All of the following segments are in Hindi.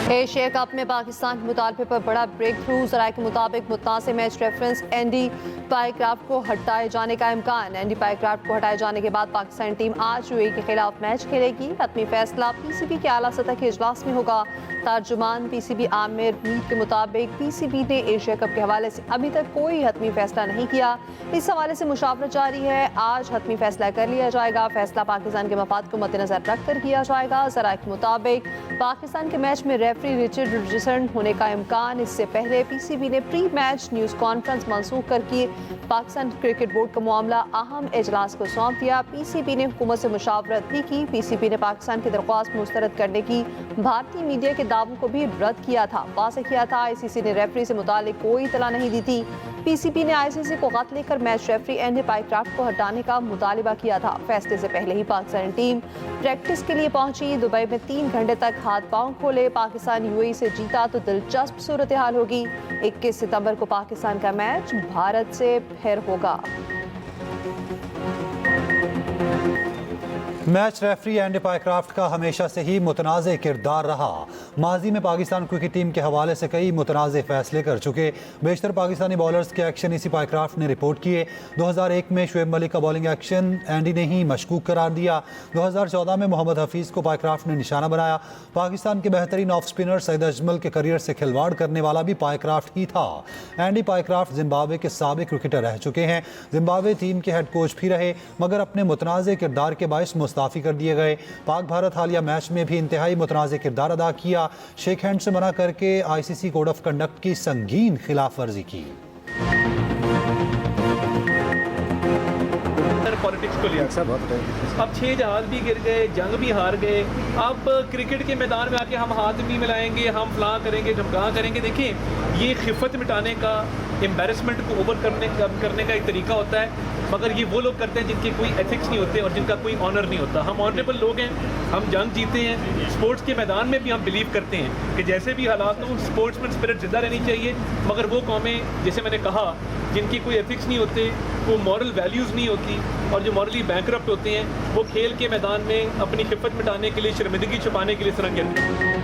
एशिया कप में पाकिस्तान के मुतालबे पर बड़ा ब्रेक थ्रू। ज़राए के मुताबिक मुतनाज़ मैच रेफरेंस एंडी पाइक्राफ्ट को हटाए जाने का इम्कान। एंडी पाइक्राफ्ट को हटाए जाने के बाद पाकिस्तानी टीम आज यूएई के खिलाफ मैच खेलेगी। हतमी फैसला पीसीबी के आला सतह के इजलास में होगा। तर्जुमान पीसीबी आमिर मीर के मुताबिक पीसीबी ने एशिया कप के हवाले से अभी तक कोई हतमी फैसला नहीं किया। इस हवाले से मुशावरत जारी है। आज हतमी फैसला कर लिया जाएगा। फैसला पाकिस्तान के मफाद को मद्देनजर रखकर किया जाएगा। ज़राए के मुताबिक पाकिस्तान के मैच में रेफरी रिचर्ड रिचर्डसन होने का इम्कान। इससे पहले पीसीबी ने प्री मैच न्यूज़ कॉन्फ्रेंस मंसूख करके पाकिस्तान क्रिकेट बोर्ड का मामला अहम इजलास को सौंप दिया। पीसीबी ने हुकूमत से मुशावरत भी की। पीसीबी ने पाकिस्तान की दरख्वास्त मुस्तरद करने की भारतीय मीडिया के दावों को भी रद्द किया था। वाज़ेह किया था आईसीसी ने रेफरी से मुतालिक कोई इतला नहीं दी थी। पीसीबी ने आईसीसी को खत लेकर मैच रेफरी एंडी पाइक्राफ्ट को हटाने का मुतालिबा किया था। फैसले से पहले ही पाकिस्तानी टीम प्रैक्टिस के लिए पहुंची। दुबई में 3 घंटे तक हाथ पांव खोले। पाकिस्तान यूएई से जीता तो दिलचस्प सूरत हाल होगी। 21 सितंबर को पाकिस्तान का मैच भारत से फिर होगा। मैच रेफरी एंडी पाइक्राफ्ट का हमेशा से ही मुतनाज़ किरदार रहा। माजी में पाकिस्तान क्रिकेट टीम के हवाले से कई मुतनाज़ फैसले कर चुके। बेशतर पाकिस्तानी बॉलर्स के एक्शन इसी पाइक्राफ्ट ने रिपोर्ट किए। 2001 में शुएब मलिक का बॉलिंग एक्शन एंडी ने ही मशकूक करार दिया। 2014 में मोहम्मद हफीज़ को पाइक्राफ्ट ने निशाना बनाया। पाकिस्तान के बेहतरीन ऑफ स्पिनर सईद अजमल के करियर से खिलवाड़ करने वाला भी पाइक्राफ्ट ही था। एंडी पाइक्राफ्ट जिम्बाब्वे के साबिक क्रिकेटर रह चुके हैं। जिम्बाब्वे टीम के हेड कोच भी रहे, मगर अपने मुतनाज़ किरदार के बायस मुस्ताफ़ी कर दिए गए। पाक भारत हालिया मैच में भी इंतहाई मुतनाज़ किरदार अदा किया। शेक हैंड से मना करके आईसीसी कोड ऑफ कंडक्ट की संगीन खिलाफ वर्जी की। पॉलिटिक्स को लिया अब 6 जहाज भी गिर गए, जंग भी हार गए। अब क्रिकेट के मैदान में आके हम हाथ भी मिलाएंगे, हम फलां करेंगे, झमका करेंगे। देखिए, ये खिफत मिटाने का, एम्बेरसमेंट को ओवर करने का एक तरीका होता है, मगर ये वो लोग करते हैं जिनके कोई एथिक्स नहीं होते और जिनका कोई ऑनर नहीं होता। हम ऑनरेबल लोग हैं, हम जंग जीते हैं। स्पोर्ट्स के मैदान में भी हम बिलीव करते हैं कि जैसे भी हालात हों, स्पोर्ट्समैन स्पिरिट जिंदा रहनी चाहिए। मगर वो कौमें, जैसे मैंने कहा, जिनकी कोई एथिक्स नहीं होते, वो मॉरल वैल्यूज़ नहीं होती और जो मॉरली बैंकरप्ट होते हैं, वो खेल के मैदान में अपनी खिफत मिटाने के लिए, शर्मिंदगी छुपाने के लिए इस तरह कहते हैं।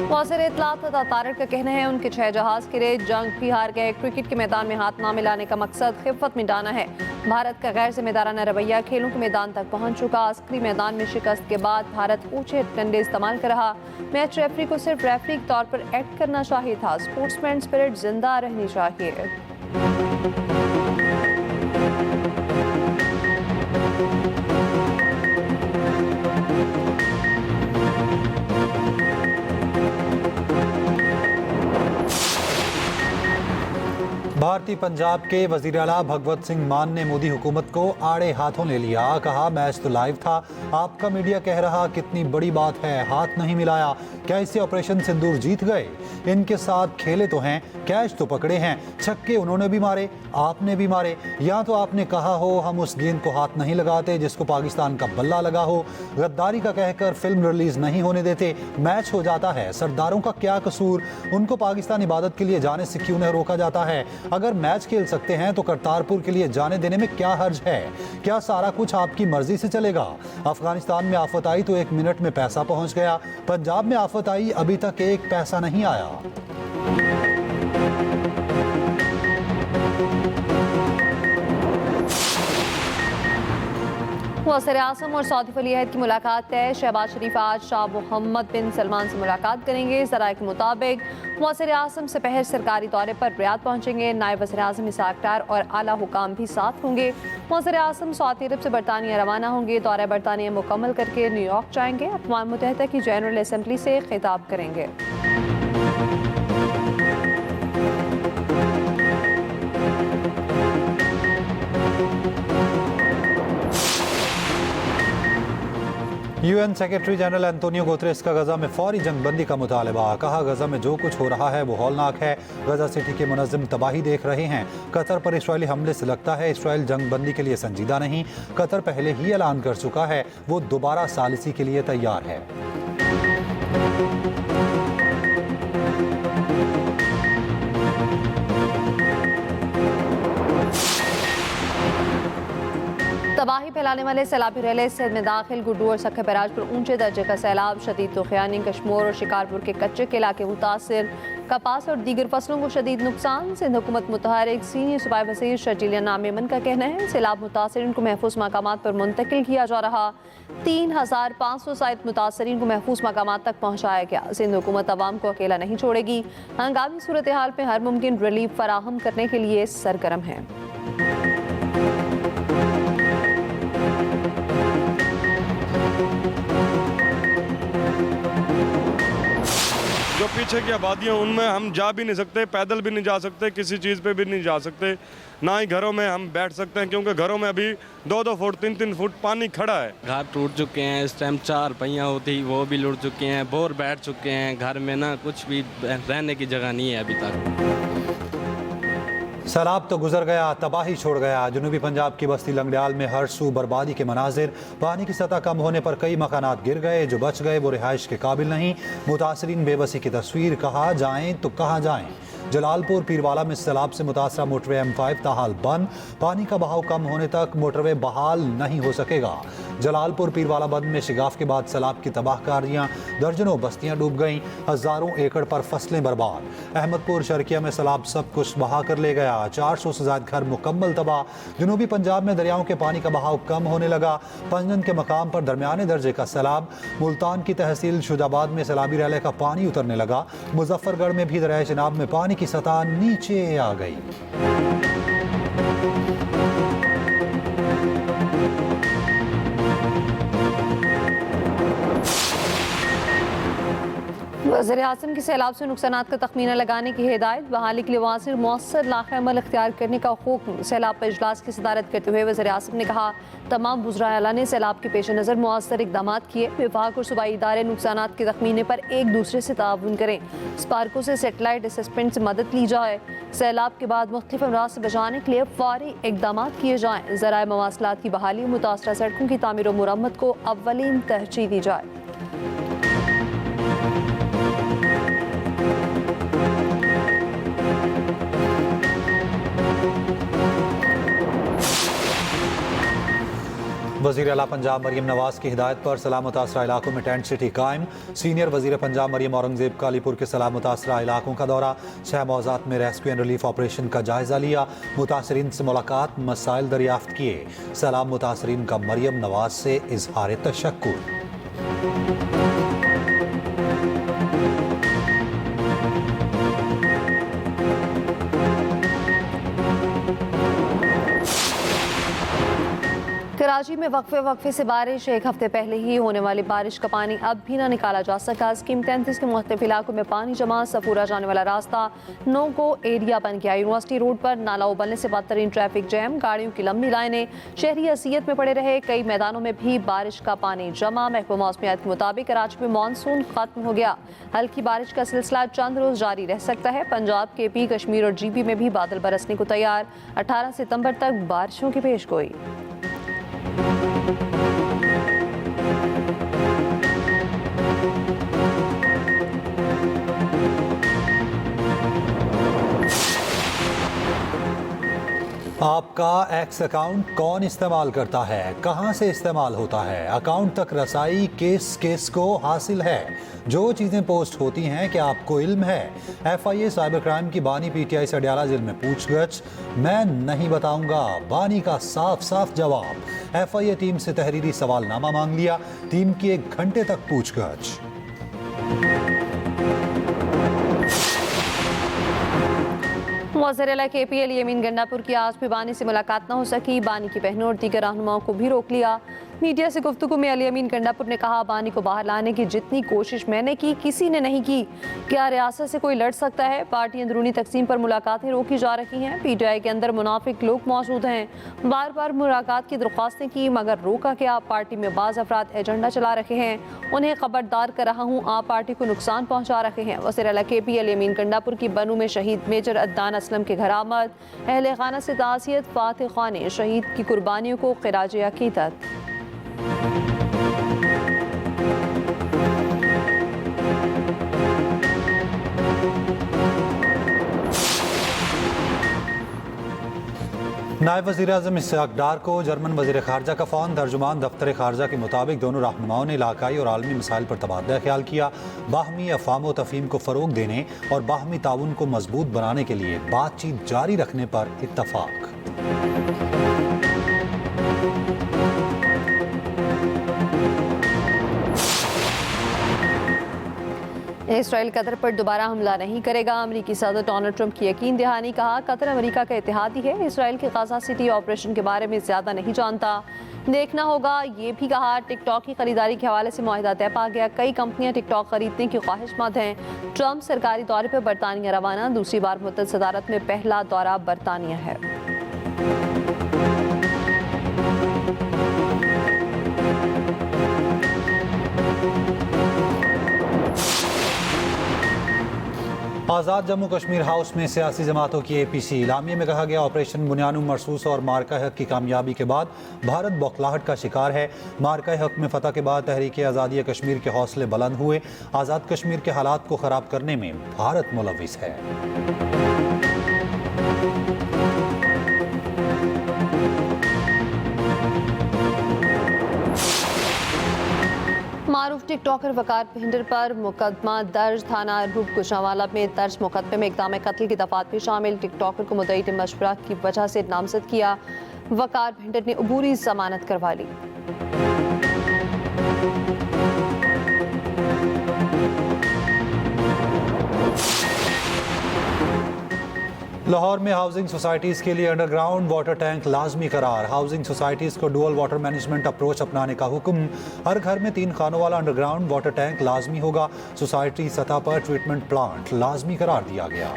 वज़ीर इत्तलात अता तारिक का कहना है उनके 6 जहाज गिरे, जंग भी हार गए। क्रिकेट के मैदान में हाथ ना मिलाने का मकसद खिफत मिटाना है। भारत का गैर जिम्मेदाराना रवैया खेलों के मैदान तक पहुंच चुका। अस्करी मैदान में शिकस्त के बाद भारत ऊंचे डंडे इस्तेमाल कर रहा। मैच रेफरी को सिर्फ रेफरी के तौर पर एक्ट करना चाहिए था। स्पोर्ट्समैन स्पिरिट जिंदा रहनी चाहिए। भारतीय पंजाब के वज़ीर आला भगवत सिंह मान ने मोदी हुकूमत को आड़े हाथों ले लिया। कहा, मैच तो लाइव था, आपका मीडिया कह रहा कितनी बड़ी बात है, हाथ नहीं मिलाया। क्या इससे ऑपरेशन सिंदूर जीत गए? इनके साथ खेले तो हैं, कैच तो पकड़े हैं, छक्के उन्होंने भी मारे, आपने भी मारे। या तो आपने कहा हो हम उस गेंद को हाथ नहीं लगाते जिसको पाकिस्तान का बल्ला लगा हो, गद्दारी का कहकर फिल्म रिलीज नहीं होने देते, मैच हो जाता है। सरदारों का क्या कसूर? उनको पाकिस्तान इबादत के लिए जाने से क्यों नहीं रोका जाता है? अगर मैच खेल सकते हैं तो करतारपुर के लिए जाने देने में क्या हर्ज है? क्या सारा कुछ आपकी मर्जी से चलेगा? अफगानिस्तान में आफत आई तो 1 मिनट में पैसा पहुंच गया। पंजाब में आफत आई, अभी तक एक पैसा नहीं आया। वज़ीर आज़म और सऊदी वली अहद की मुलाकात तय। शहबाज शरीफ आज शाह मोहम्मद बिन सलमान से मुलाकात करेंगे। ज़राए के मुताबिक वज़ीर आज़म से पहले सरकारी दौरे पर रियाद पहुंचेंगे। नायब वज़ीर आज़म इसाक डार और आला हुकाम भी साथ होंगे। वज़ीर आज़म सऊदी अरब से बरतानिया रवाना होंगे। दौरा बरतानिया मुकम्मल करके न्यूयॉर्क जाएंगे। अक़वाम मुत्तहिदा की जनरल असम्बली से खिताब करेंगे। UN secretary general Antonio Guterres का गजा में फौरी जंगबंदी का मुतालबा। कहा, गजा में जो कुछ हो रहा है वो हौलनाक है। गजा सिटी के मुनज़्ज़म तबाही देख रहे हैं। कतर पर इसराइली हमले से लगता है इसराइल जंगबंदी के लिए संजीदा नहीं। कतर पहले ही ऐलान कर चुका है वो दोबारा सालिसी के लिए तैयार है। तबाही फैलाने वाले सैलाबी रैले सिंध में दाखिल। गुड्डू और सखे बैराज पर ऊंचे दर्जे का सैलाब। शदीद तुखयानी, कश्मोर और शिकारपुर के कच्चे के इलाके मुतासिर। कपास और दीगर फसलों को शदीद नुकसान। सिंध हुकूमत मुतहरिक सीनियर सूबाई वज़ीर शर्जीला नामेमन का कहना है सैलाब मुतासरीन को महफूज मकामात पर मुंतकिल किया जा रहा। 3500 साइट मुतासरीन को महफूज मकामात तक पहुँचाया गया। सिंध हुकूमत अवाम को अकेला नहीं छोड़ेगी। हंगामी सूरत हाल में हर मुमकिन रिलीफ फराहम करने के लिए सरगर्म है। जो पीछे की आबादियाँ उनमें हम जा भी नहीं सकते, पैदल भी नहीं जा सकते, किसी चीज़ पे भी नहीं जा सकते, ना ही घरों में हम बैठ सकते हैं क्योंकि घरों में अभी 2-2 फुट 3-3 फुट पानी खड़ा है। घर टूट चुके हैं, इस टाइम 4 पहिया होती वो भी लुट चुके हैं, बोर बैठ चुके हैं, घर में ना कुछ भी रहने की जगह नहीं है अभी तक। सैलाब तो गुजर गया, तबाही छोड़ गया। जनूबी पंजाब की बस्ती लंगड़ियाल में हर सू बर्बादी के मनाजिर। पानी की सतह कम होने पर कई मकानात गिर गए। जो बच गए वो रिहाइश के काबिल नहीं। मुतासरीन बेबसी की तस्वीर। कहाँ जाएं तो कहाँ जाएं। जलालपुर पीरवाला में सैलाब से मुतासरा मोटरवे M5 ताहाल बंद। पानी का बहाव कम होने तक मोटरवे बहाल नहीं हो सकेगा। जलालपुर पीरवाला बंद में शिगाफ के बाद सैलाब की तबाहकारियाँ। दर्जनों बस्तियाँ डूब गईं। हज़ारों एकड़ पर फसलें बर्बाद। अहमदपुर शर्किया में सैलाब सब कुछ बहा कर ले गया। 400 से ज़्यादा घर मुकम्मल तबाह। जनूबी पंजाब में दरियाओं के पानी का बहाव कम होने लगा। पंजन के मकाम पर दरमियाने दर्जे का सैलाब। मुल्तान की तहसील शुजाबाद में सैलाबी रैले का पानी उतरने लगा। मुजफ्फरगढ़ में भी दरिया चिनाब में पानी की सतह नीचे आ गई। वज़ीर आज़म की सैलाब से नुकसानात का तखमीना लगाने की हिदायत। बहाली के लिए मौसर लाख अमल इख्तियार करने का हुक्म। सैलाब पर इजलास की सदारत करते हुए वज़ीर आज़म ने कहा तमाम वुज़रा आला ने सैलाब के पेश नज़र मौसर इकदाम किए। विभाग और सूबाई इदारे नुकसानात के तखमीने पर एक दूसरे से ताउन करें। स्पार्को से सेटेलाइट असेसमेंट से मदद ली जाए। सैलाब के बाद मुख्तलिफ अमराज से बचाने के लिए फौरी इकदाम किए जाएँ। ज़राए मवासलात की बहाली, मुतासरा सड़कों की तामीर और मुरम्मत को अव्वलीन तरजीह दी जाए। वज़ीर आला पंजाब मरियम नवाज की हिदायत पर सैलाब मुतासरा इलाकों में टेंट सिटी कायम। सीनियर वज़ीर पंजाब मरियम औरंगजेब का अलीपुर के सैलाब मुतासरा इलाकों का दौरा। 6 मौज़ात में रेस्क्यू एंड रिलीफ ऑपरेशन का जायजा लिया। मुतासरीन से मुलाकात, मसाइल दरियाफ्त किए। सैलाब मुतासरीन का मरियम नवाज से इजहार तशक्कुर। कराची में वक्फे से बारिश। एक हफ्ते पहले ही होने वाली बारिश का पानी अब भी ना निकाला जा सका। स्कीम 33 के मुख्तलिफ इलाकों में पानी जमा। सफूरा जाने वाला रास्ता नो गो एरिया बन गया। यूनिवर्सिटी रोड पर नाला उबलने से बदतरीन ट्रैफिक जैम। गाड़ियों की लंबी लाइनें। शहरी असियत में पड़े रहे। कई मैदानों में भी बारिश का पानी जमा। महकमा मौसमियात के मुताबिक कराची में मानसून खत्म हो गया। हल्की बारिश का सिलसिला चंद रोज जारी रह सकता है। पंजाब, KP, कश्मीर और GB में भी बादल बरसने को तैयार। 18 सितंबर तक बारिशों की पेशगोई। आपका एक्स अकाउंट कौन इस्तेमाल करता है, कहां से इस्तेमाल होता है, अकाउंट तक रसाई किस को हासिल है, जो चीज़ें पोस्ट होती हैं क्या आपको इल्म है? FIA साइबर क्राइम की बानी PTI सडियाला जेल में पूछगछ। मैं नहीं बताऊंगा, बानी का साफ साफ जवाब। FIA टीम से तहरीरी सवालनामा मांग लिया। टीम की 1 घंटे तक पूछगछ। वज़ीर आला KP अली अमीन गंडापुर की आज भी बानी से मुलाकात न हो सकी। बानी की बहनों और दीगर रहनुमाओं को भी रोक लिया। मीडिया से गुफ्तगू में अली अमीन गंडापुर ने कहा बानी को बाहर लाने की जितनी कोशिश मैंने की किसी ने नहीं की। क्या रियासत से कोई लड़ सकता है? पार्टी अंदरूनी तकसीम पर मुलाकातें रोकी जा रही हैं। PTI के अंदर मुनाफिक लोग मौजूद हैं। बार बार मुलाकात की दरख्वास्तें की मगर रोका क्या? पार्टी में बाज़ अफराद एजेंडा चला रहे हैं। उन्हें खबरदार कर रहा हूँ, आप पार्टी को नुकसान पहुँचा रहे हैं। वज़ीर आला KP अली अमीन गंडापुर की बनू में शहीद मेजर अदनान असलम के घर आमद। अहले खाना से ताज़ियत। फातिह खान ने शहीद की कुर्बानियों को ख़िराज अक़ीदत। नायब वज़ीर-ए-आज़म इसहाक़ डार को जर्मन वज़ीर ख़ारजा का फ़ोन। तर्जुमान दफ्तर ख़ारजा के मुताबिक दोनों रहनुमाओं ने इलाकाई और आलमी मसाइल पर तबादला ख्याल किया। बाहमी अफ़हाम व तफ़हीम को फ़रोग़ देने और बाहमी ताउन को मजबूत बनाने के लिए बातचीत जारी रखने पर इत्तफ़ाक़। इसराइल कतर पर दोबारा हमला नहीं करेगा। अमेरिकी सदर डोनाल्ड ट्रंप की यकीन दहानी। कहा, कतर अमेरिका का इत्तेहादी है, इसराइल के गाज़ा सिटी ऑपरेशन के बारे में ज़्यादा नहीं जानता, देखना होगा। ये भी कहा, टिकटॉक की खरीदारी के हवाले से मुआहिदा तय पा गया। कई कंपनियां टिकटॉक खरीदने की ख्वाहिशमंद हैं। ट्रंप सरकारी दौरे पर बरतानिया रवाना। दूसरी बार मुतअद्दिद सदारत में पहला दौरा बरतानिया है। आज़ाद जम्मू कश्मीर हाउस में सियासी जमातों की APC। इलामिये में कहा गया, ऑपरेशन बुनियानुम मरसूस और मार्का हक की कामयाबी के बाद भारत बौखलाहट का शिकार है। मार्का हक में फतह के बाद तहरीक आज़ादी कश्मीर के हौसले बुलंद हुए। आज़ाद कश्मीर के हालात को ख़राब करने में भारत मुलव्विस है। मारूफ टिकटॉकर वकार भिंडर पर मुकदमा दर्ज। थाना रूप गुजरांवाला में दर्ज मुकदमे में इक़दाम कत्ल की दफात भी शामिल। टिकटॉकर को मुद्दई ने मशवरा की वजह से नामजद किया। वकार भिंडर ने अबूरी जमानत करवा ली। लाहौर में हाउसिंग सोसाइटीज़ के लिए अंडरग्राउंड वाटर टैंक लाजमी करार। हाउसिंग सोसाइटीज़ को डुअल वाटर मैनेजमेंट अप्रोच अपनाने का हुक्म। हर घर में 3 खानों वाला अंडरग्राउंड वाटर टैंक लाजमी होगा। सोसाइटी सतह पर ट्रीटमेंट प्लांट लाजमी करार दिया गया।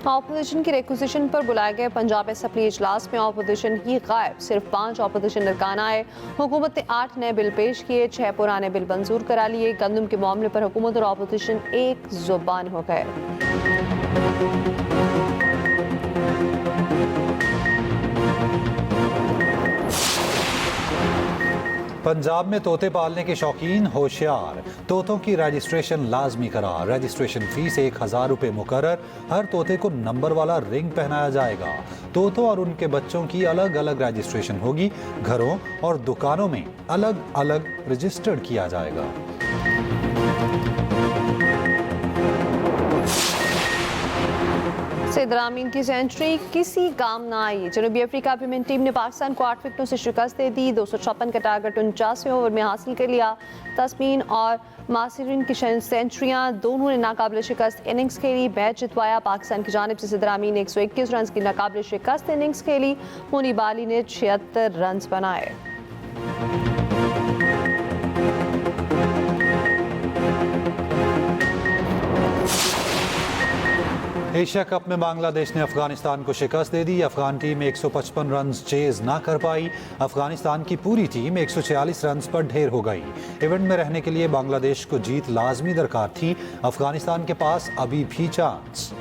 ऑपोजिशन की रिक्विजिशन पर बुलाए गए पंजाब असेंबली इजलास में ऑपोजिशन ही गायब। सिर्फ 5 ऑपोजिशन अरकान आए। हुकूमत ने 8 नए बिल पेश किए, 6 पुराने बिल मंजूर करा लिए। गंदम के मामले पर हुकूमत और ऑपोजिशन एक जुबान हो गए। पंजाब में तोते पालने के शौकीन होशियार। तोतों की रजिस्ट्रेशन लाजमी करार। रजिस्ट्रेशन फीस 1000 रुपये मुकर्रर। हर तोते को नंबर वाला रिंग पहनाया जाएगा। तोतों और उनके बच्चों की अलग अलग रजिस्ट्रेशन होगी। घरों और दुकानों में अलग अलग रजिस्टर्ड किया जाएगा। सईद रामीन की सेंचुरी किसी काम ना आई। जनूबी अफ्रीका विमेन टीम ने पाकिस्तान को 8 विकेटों से शिकस्त दे दी। 256 का टारगेट 49वें ओवर में हासिल कर लिया। तस्मीन और मासिरीन की सेंचुरियां दोनों ने नाकाबिल शिकस्त इनिंग्स खेली। मैच जितवाया। पाकिस्तान की जानिब से सईद रामीन ने 121 रन की नाकाबिल शिकस्त इनिंग्स खेली। मोनी बाली ने 76 रन बनाए। एशिया कप में बांग्लादेश ने अफगानिस्तान को शिकस्त दे दी। अफगान टीम 155 रन चेज ना कर पाई। अफगानिस्तान की पूरी टीम 146 रन पर ढेर हो गई। इवेंट में रहने के लिए बांग्लादेश को जीत लाजमी दरकार थी। अफगानिस्तान के पास अभी भी चांस।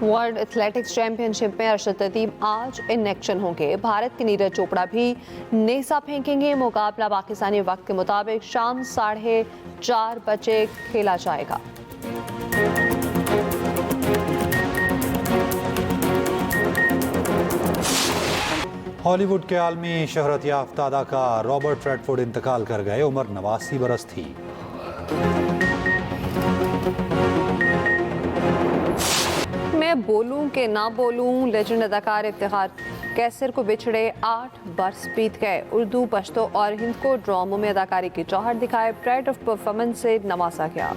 वर्ल्ड एथलेटिक्स चैंपियनशिप में अरशद अदीब आज इन एक्शन होंगे। भारत के नीरज चोपड़ा भी नेजा फेंकेंगे। मुकाबला पाकिस्तानी वक्त के मुताबिक शाम 4:30 बजे खेला जाएगा। हॉलीवुड के आलमी शहरत याफ्ता अदाकार रॉबर्ट रेडफोर्ड इंतकाल कर गए। उम्र 89 बरस थी। मैं बोलूं कि ना बोलूं, लेजेंड अदाकार इफ्तिखार कैसर को बिछड़े 8 बरस बीत गए। उर्दू, पश्तो और हिंद को ड्रामों में अदाकारी की जौहर दिखाए। प्राइड ऑफ परफॉर्मेंस से नवाजा गया।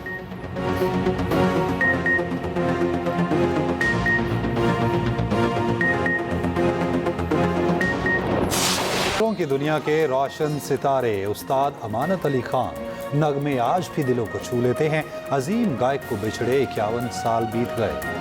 की दुनिया के रोशन सितारे उस्ताद अमानत अली खान नगमे आज भी दिलों को छू लेते हैं। अजीम गायक को बिछड़े 51 साल बीत गए।